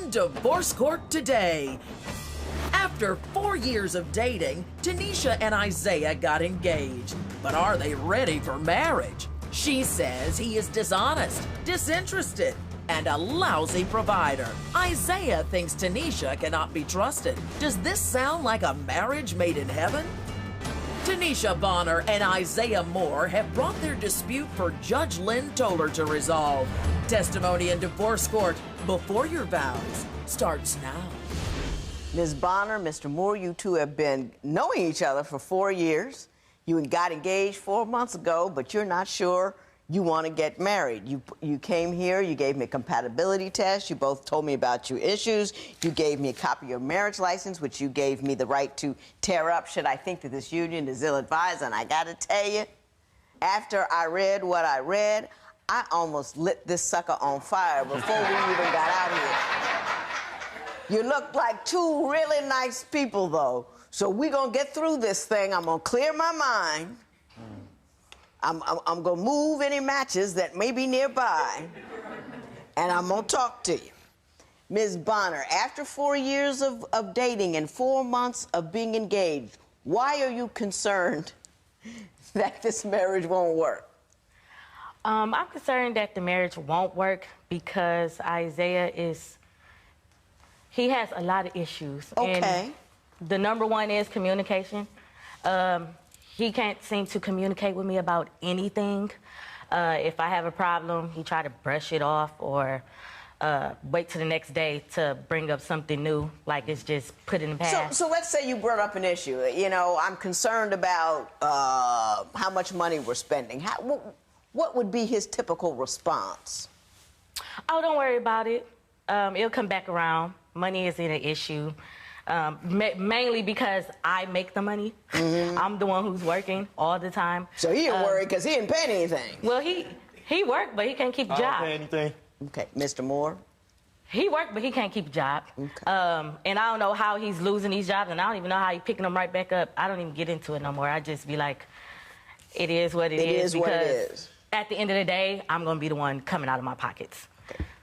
on Divorce Court today. After 4 years of dating, Tanisha and Isaiah got engaged. But are they ready for marriage? She says he is dishonest, disinterested, and a lousy provider. Isaiah thinks Tanisha cannot be trusted. Does this sound like a marriage made in heaven? Tanisha Bonner and Isaiah Moore have brought their dispute for Judge Lynn Toller to resolve. Testimony in divorce court before your vows starts now. Ms. Bonner, Mr. Moore, you two have been knowing each other for 4 years. You got engaged 4 months ago, but you're not sure you want to get married. You came here, you gave me a compatibility test, you both told me about your issues, you gave me a copy of your marriage license, which you gave me the right to tear up should I think that this union is ill-advised. And I gotta tell you, after I read what I read, I almost lit this sucker on fire before we even got out here. You look like two really nice people, though. So we're gonna get through this thing. I'm gonna clear my mind. I'm gonna move any matches that may be nearby, and I'm gonna talk to you. Ms. Bonner, after 4 years of dating and 4 months of being engaged, why are you concerned that this marriage won't work? I'm concerned that the marriage won't work because Isaiah he has a lot of issues. Okay. And the number one is communication. He can't seem to communicate with me about anything. If I have a problem, he try to brush it off or wait till the next day to bring up something new, like it's just put in the past. So let's say you brought up an issue. You know, I'm concerned about how much money we're spending. What would be his typical response? Oh, don't worry about it. It'll come back around. Money isn't an issue. Mainly because I make the money. Mm-hmm. I'm the one who's working all the time. So he ain't worried because he didn't pay anything. Well, he worked, but he can't keep a job. I don't pay anything. Okay, Mr. Moore? He worked, but he can't keep a job. Okay. And I don't know how he's losing these jobs, and I don't even know how he's picking them right back up. I don't even get into it no more. I just be like, it is what it is. It is what it is. At the end of the day, I'm going to be the one coming out of my pockets.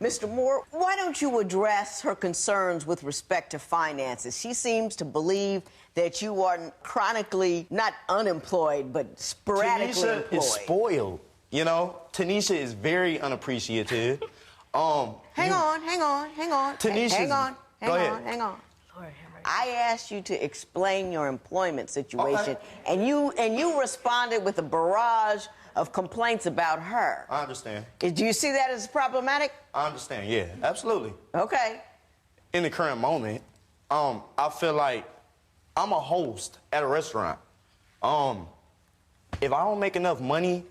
Mr. Moore, why don't you address her concerns with respect to finances? She seems to believe that you are chronically, not unemployed, but sporadically Tanisha employed. is spoiled, you know? Tanisha is very unappreciative. Hang on. Tanisha, Hang on. Go ahead. Lord, have mercy. I asked you to explain your employment situation, Okay. and you responded with a barrage of complaints about her. I understand. Do you see that as problematic? I understand, yeah, absolutely. Okay. In the current moment, I feel like I'm a host at a restaurant. If I don't make enough money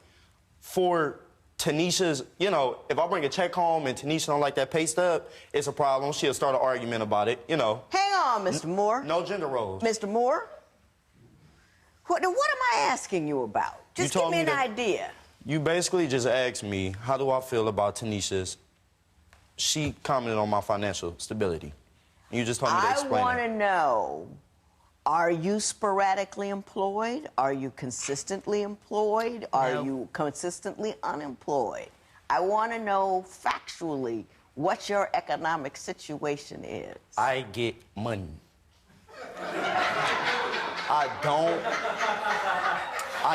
for Tanisha's, you know, if I bring a check home and Tanisha don't like that pay stub, it's a problem. She'll start an argument about it, you know. Hang on, Mr. Moore. No gender roles. Mr. Moore? What am I asking you about? Just give me an idea. You basically just asked me, how do I feel about Tanisha's? She commented on my financial stability. You just told me to explain I want to know, are you sporadically employed? Are you consistently employed? No. Are you consistently unemployed? I want to know factually what your economic situation is. I get money. I don't.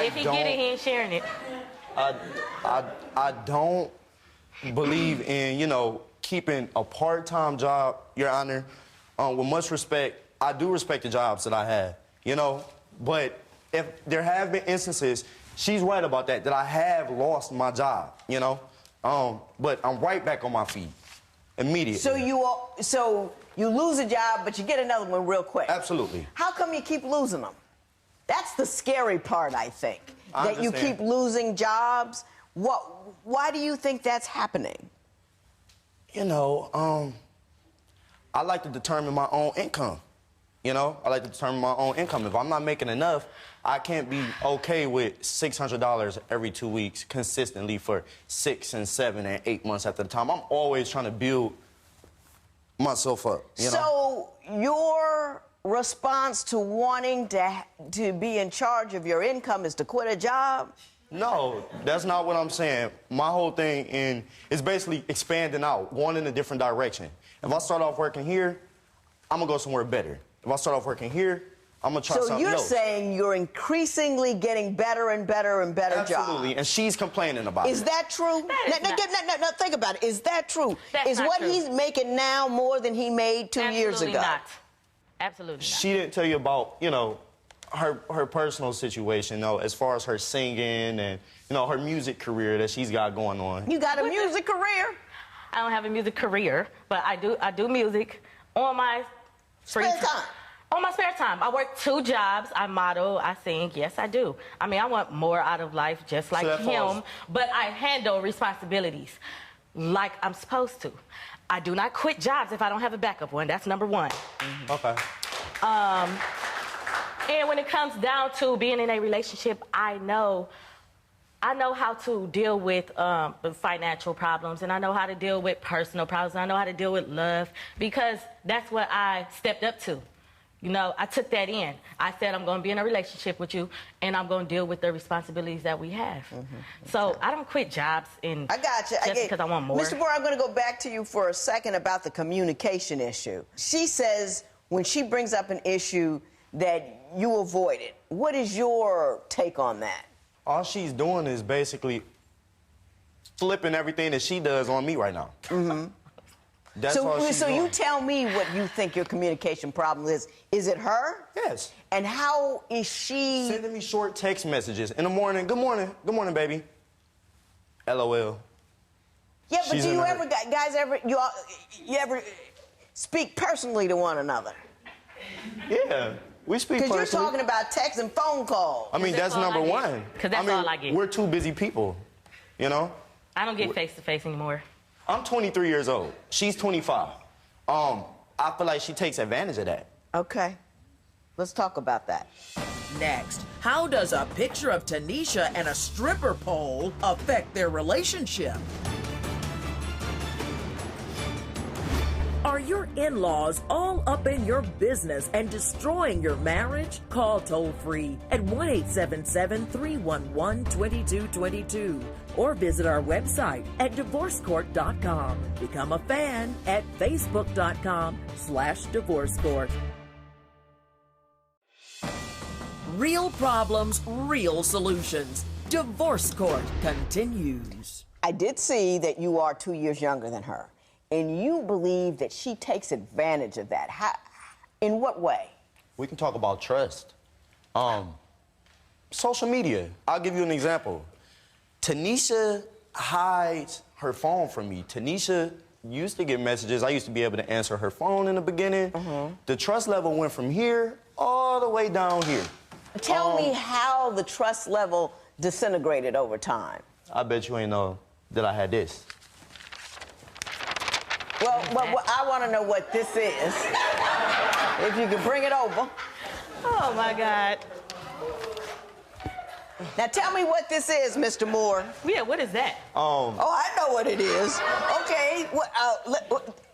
If he get it, he ain't sharing it. I don't believe in, you know, keeping a part-time job, Your Honor. With much respect, I do respect the jobs that I have, you know, but if there have been instances, she's right about that I have lost my job, you know, but I'm right back on my feet immediately. So you lose a job, but you get another one real quick. Absolutely. How come you keep losing them? That's the scary part, I think. That you keep losing jobs. Why do you think that's happening? You know, I like to determine my own income. You know, I like to determine my own income. If I'm not making enough, I can't be okay with $600 every 2 weeks consistently for 6 and 7 and 8 months at a time. I'm always trying to build myself up, you know? So your response to wanting to be in charge of your income is to quit a job? No, that's not what I'm saying. My whole thing is basically expanding out, going in a different direction. If I start off working here, I'm gonna go somewhere better. If I start off working here, I'm gonna try something else. So you're saying you're increasingly getting better and better and better jobs. Absolutely, and she's complaining about it. Is that true? No, think about it. Is that true? That's is not what true. He's making now more than he made 2 years ago? Absolutely not. Absolutely not. She didn't tell you about, her personal situation, as far as her singing and, her music career that she's got going on. You got a music career? I don't have a music career, but I do music on my Spare time. On my spare time. I work 2 jobs. I model, I sing. Yes, I do. I mean, I want more out of life just like him, but I handle responsibilities like I'm supposed to. I do not quit jobs if I don't have a backup one. That's number 1. Okay. And when it comes down to being in a relationship, I know how to deal with financial problems, and I know how to deal with personal problems, and I know how to deal with love, because that's what I stepped up to. I took that in. I said, I'm going to be in a relationship with you, and I'm going to deal with the responsibilities that we have. So I don't quit jobs I got you. Just because I want more. Mr. Moore, I'm going to go back to you for a second about the communication issue. She says when she brings up an issue that you avoid it. What is your take on that? All she's doing is basically flipping everything that she does on me right now. That's all she's doing. You tell me what you think your communication problem is. Is it her? Yes. And how is she... Sending me short text messages. In the morning, good morning, baby. LOL. Yeah, but do you ever, guys, you ever speak personally to one another? Yeah, we speak personally. Because you're talking about text and phone calls. I mean, that's number 1. Because that's all I get. We're 2 busy people, I don't get face-to-face anymore. I'm 23 years old. She's 25. I feel like she takes advantage of that. Okay. Let's talk about that. Next, how does a picture of Tanisha and a stripper pole affect their relationship? Are your in-laws all up in your business and destroying your marriage? Call toll-free at 1-877-311-2222 or visit our website at divorcecourt.com. Become a fan at facebook.com/divorcecourt. Real problems, real solutions. Divorce Court continues. I did see that you are 2 years younger than her, and you believe that she takes advantage of that. In what way? We can talk about trust. Social media. I'll give you an example. Tanisha hides her phone from me. Tanisha used to get messages. I used to be able to answer her phone in the beginning. The trust level went from here all the way down here. Tell me how the trust level disintegrated over time. I bet you ain't know that I had this. Well, I want to know what this is. If you could bring it over. Oh, my God. Now, tell me what this is, Mr. Moore. Yeah, what is that? Oh, I know what it is. Okay,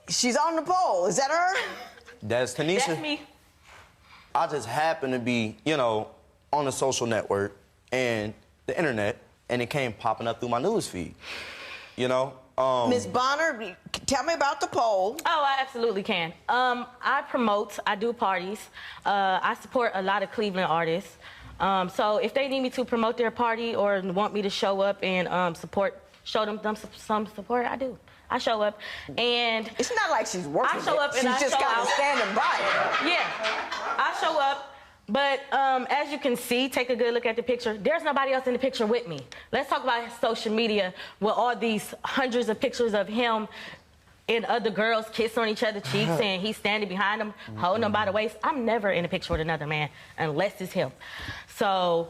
she's on the pole. Is that her? That's Tanisha. That's me. I just happen to be, on a social network and the internet, and it came popping up through my news feed, Ms. Bonner, tell me about the poll. Oh, I absolutely can. I promote, I do parties. I support a lot of Cleveland artists. So if they need me to promote their party or want me to show up and show them some support, I do. I show up, and it's not like she's working. I show up, and she's just kind of standing by it. Yeah, I show up, but as you can see, take a good look at the picture. There's nobody else in the picture with me. Let's talk about social media with all these hundreds of pictures of him and other girls kissing on each other's cheeks, and he's standing behind them, holding them by the waist. I'm never in a picture with another man unless it's him. So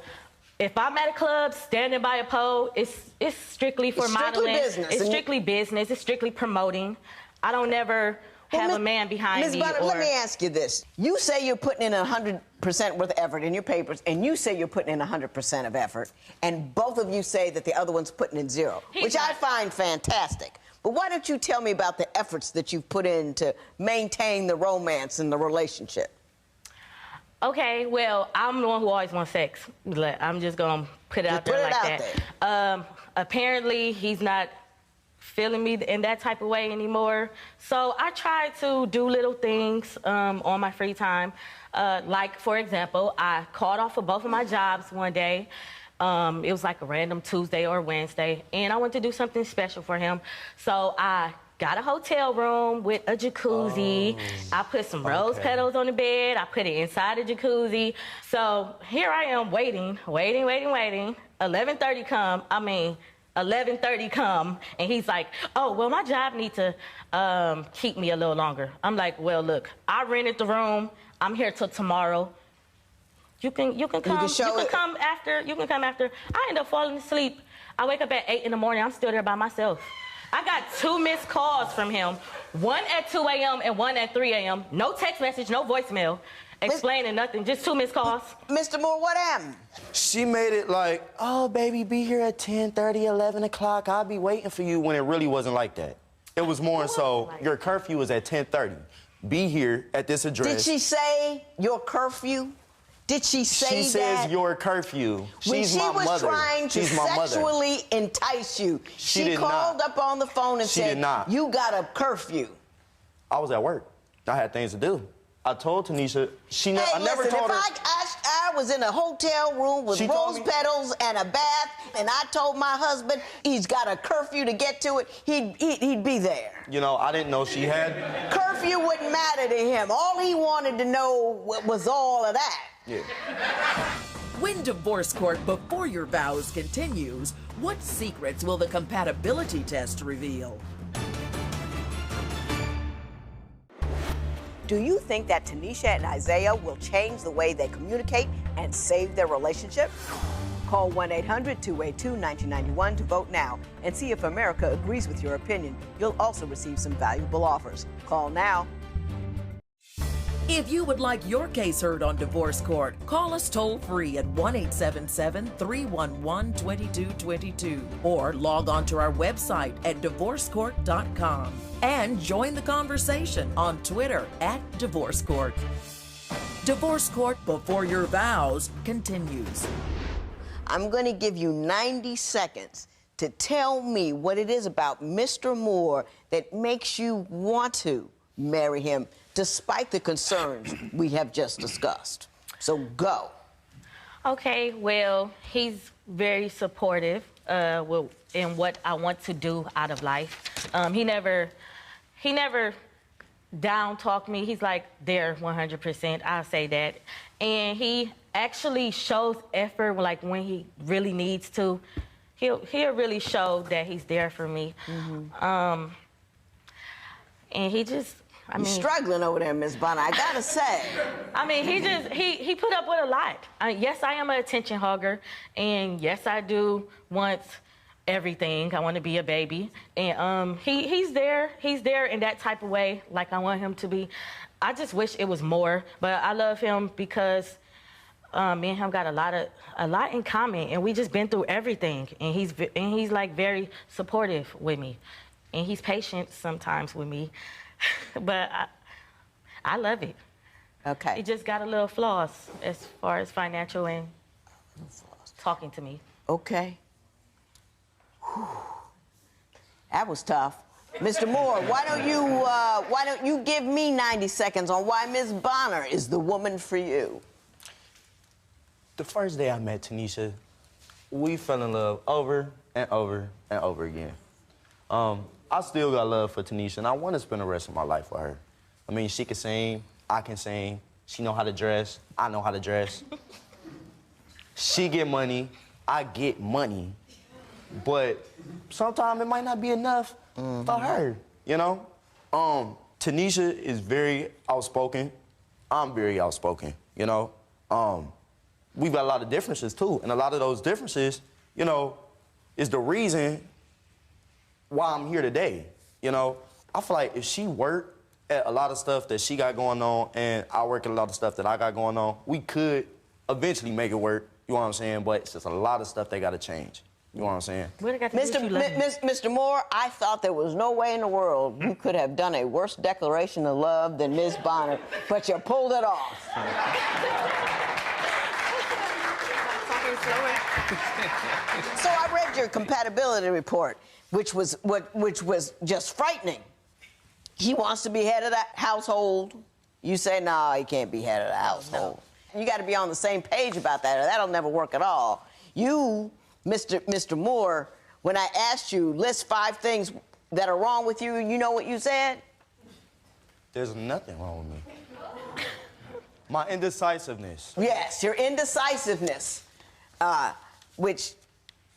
if I'm at a club standing by a pole, it's strictly for modeling. Business. It's strictly business. It's strictly promoting. I don't never have a man behind me. Ms. Bonner, let me ask you this. You say you're putting in 100% worth of effort in your papers, and you say you're putting in 100% of effort, and both of you say that the other one's putting in 0, which I find fantastic. But why don't you tell me about the efforts that you've put in to maintain the romance in the relationship? Okay, well, I'm the one who always wants sex. I'm just gonna put it out there like that. Apparently, he's not feeling me in that type of way anymore. So I try to do little things on my free time. Like, for example, I called off of both of my jobs one day. It was like a random Tuesday or Wednesday, and I wanted to do something special for him. So I got a hotel room with a jacuzzi. I put some rose petals on the bed. I put it inside the jacuzzi. So here I am waiting. 11:30 come. 11:30 come, and he's like, oh, well, my job needs to keep me a little longer. I'm like, well, look, I rented the room. I'm here till tomorrow. You can come after. I end up falling asleep. I wake up at 8 in the morning. I'm still there by myself. I got 2 missed calls from him, one at 2 a.m. and one at 3 a.m. No text message, no voicemail, explaining nothing, just 2 missed calls. Mr. Moore, what happened? She made it like, oh, baby, be here at 10:30, 11 o'clock. I'll be waiting for you, when it really wasn't like that. It was more so, your curfew is at 10:30. Be here at this address. Did she say your curfew? Did she say that? She says your curfew. She's my mother. When she was trying to sexually entice you, she called up on the phone and said, you got a curfew. I was at work. I had things to do. I told Tanisha, I never told her. I was in a hotel room with rose petals and a bath, and I told my husband he's got a curfew to get to it, he'd be there. You know, I didn't know she had. Curfew wouldn't matter to him. All he wanted to know was all of that. Yeah. When Divorce Court Before Your Vows continues, what secrets will the compatibility test reveal? Do you think that Tanisha and Isaiah will change the way they communicate and save their relationship? Call 1-800-282-1991 to vote now and see if America agrees with your opinion. You'll also receive some valuable offers. Call now. If you would like your case heard on Divorce Court, call us toll-free at 1-877-311-2222 or log on to our website at divorcecourt.com and join the conversation on Twitter at Divorce Court. Divorce Court Before Your Vows continues. I'm going to give you 90 seconds to tell me what it is about Mr. Moore that makes you want to marry him, despite the concerns we have just discussed. So go. Okay, well, he's very supportive in what I want to do out of life. He never down-talk me. He's like there 100%, I'll say that. And he actually shows effort like when he really needs to. He'll really show that he's there for me. And he just, I mean, you're struggling over there, Miss Bonner, I gotta say. I mean, he put up with a lot. Yes, I am an attention hogger, and yes, I do want everything. I want to be a baby, and he's there in that type of way, like I want him to be. I just wish it was more, but I love him because me and him got a lot in common, and we just been through everything, and he's like very supportive with me, and he's patient sometimes with me. But I love it. Okay. He just got a little flaws as far as financial and talking to me. Okay. Whew. That was tough. Mr. Moore, why don't you give me 90 seconds on why Ms. Bonner is the woman for you? The first day I met Tanisha, we fell in love over and over and over again. I still got love for Tanisha, and I want to spend the rest of my life with her. I mean, she can sing, I can sing, she know how to dress, I know how to dress. She get money, I get money. But sometimes it might not be enough for her, you know? Tanisha is very outspoken. I'm very outspoken, you know? We've got a lot of differences, too, and a lot of those differences, you know, is the reason why I'm here today, you know? I feel like if she worked at a lot of stuff that she got going on and I work at a lot of stuff that I got going on, we could eventually make it work, you know what I'm saying? But it's just a lot of stuff that got to change. You know what I'm saying? What I got to do with you loving me? Mr. Moore, I thought there was no way in the world you could have done a worse declaration of love than Ms. Bonner, but you pulled it off. So I read your compatibility report, which was just frightening. He wants to be head of that household. You say, no, he can't be head of the household. No. You got to be on the same page about that, or that'll never work at all. You, Mr. Moore, when I asked you, list 5 things that are wrong with you, you know what you said? There's nothing wrong with me. My indecisiveness. Yes, your indecisiveness, which,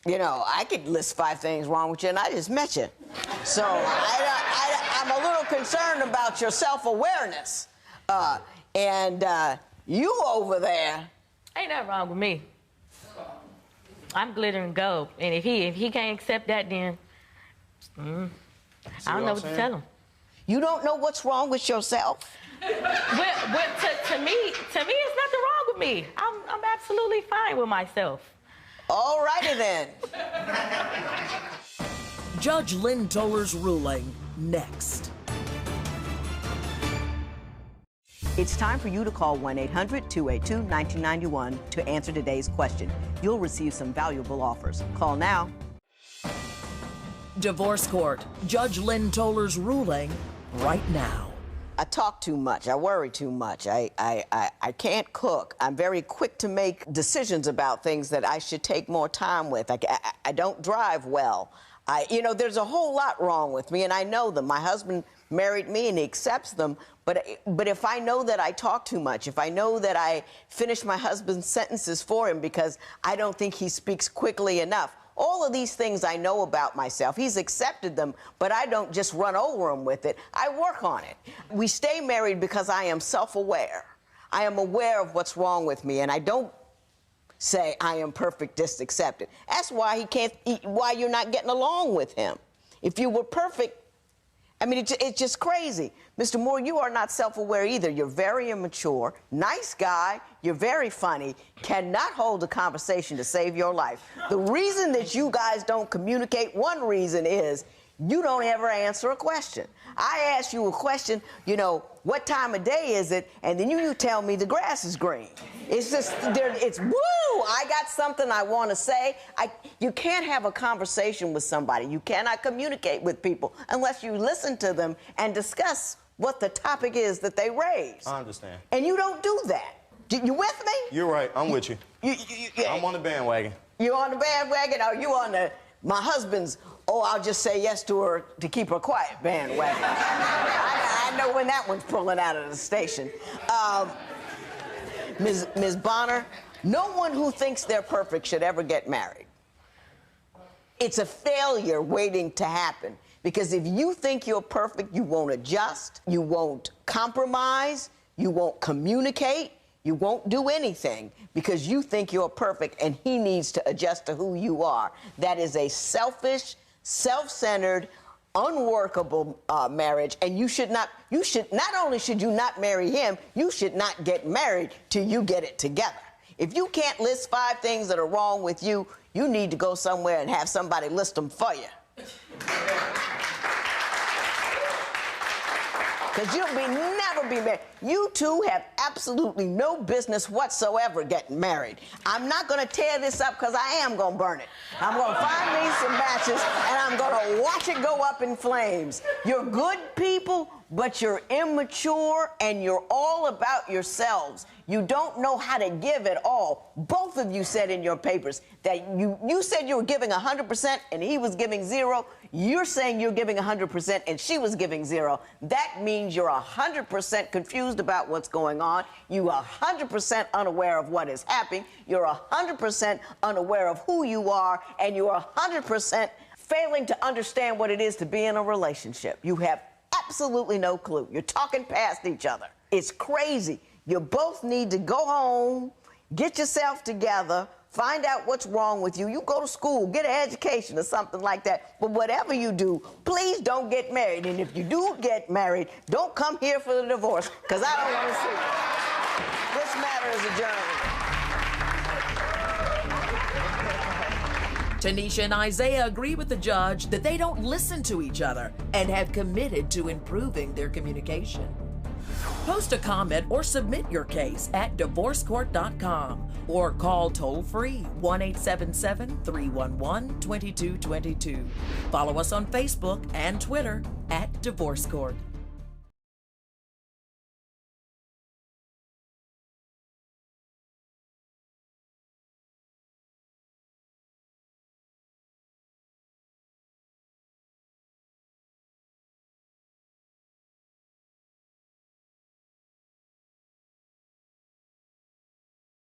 you know, I could list 5 things wrong with you, and I just met you. So I'm a little concerned about your self-awareness. You over there. Ain't nothing wrong with me. I'm glitter and gold, and if he can't accept that, then I don't know what to tell him. You don't know what's wrong with yourself? To me, it's nothing wrong with me. I'm absolutely fine with myself. All righty then. Judge Lynn Toller's ruling next. It's time for you to call 1-800-282-1991 to answer today's question. You'll receive some valuable offers. Call now. Divorce Court. Judge Lynn Toller's ruling right now. I talk too much. I worry too much. I can't cook. I'm very quick to make decisions about things that I should take more time with. I don't drive well. You know, there's a whole lot wrong with me, and I know them. My husband married me, and he accepts them. But if I know that I talk too much, if I know that I finish my husband's sentences for him because I don't think he speaks quickly enough, all of these things I know about myself. He's accepted them, but I don't just run over him with it. I work on it. We stay married because I am self-aware. I am aware of what's wrong with me, and I don't say I am perfect, just accept it. That's why why you're not getting along with him. If you were perfect, I mean, it's just crazy. Mr. Moore, you are not self-aware either. You're very immature, nice guy, you're very funny, cannot hold a conversation to save your life. The reason that you guys don't communicate, one reason is you don't ever answer a question. I ask you a question, you know, what time of day is it? And then you tell me the grass is green. It's just, it's woo! I got something I want to say. You can't have a conversation with somebody. You cannot communicate with people unless you listen to them and discuss what the topic is that they raise. I understand. And you don't do that. You with me? You're right. I'm with you. I'm on the bandwagon. You on the bandwagon? Or you on my husband's, oh, I'll just say yes to her to keep her quiet bandwagon? I know when that one's pulling out of the station. Ms. Bonner, no one who thinks they're perfect should ever get married. It's a failure waiting to happen. Because if you think you're perfect, you won't adjust, you won't compromise, you won't communicate, you won't do anything because you think you're perfect and he needs to adjust to who you are. That is a selfish, self-centered, unworkable marriage, and not only should you not marry him, you should not get married till you get it together. If you can't list 5 things that are wrong with you, you need to go somewhere and have somebody list them for you. Because you'll never be married. You two have absolutely no business whatsoever getting married. I'm not going to tear this up because I am going to burn it. I'm going to find me some matches and I'm going to watch it go up in flames. You're good people, but you're immature and you're all about yourselves. You don't know how to give at all. Both of you said in your papers that you said you were giving 100% and he was giving 0. You're saying you're giving 100% and she was giving 0. That means you're 100% confused about what's going on. You are 100% unaware of what is happening. You're 100% unaware of who you are, and you are 100% failing to understand what it is to be in a relationship. You have absolutely no clue. You're talking past each other. It's crazy. You both need to go home, get yourself together, find out what's wrong with you. You go to school, get an education or something like that. But whatever you do, please don't get married. And if you do get married, don't come here for the divorce, because I don't want to see it. This matter is adjourned. Tanisha and Isaiah agree with the judge that they don't listen to each other and have committed to improving their communication. Post a comment or submit your case at divorcecourt.com or call toll-free 1-877-311-2222. Follow us on Facebook and Twitter at Divorce Court.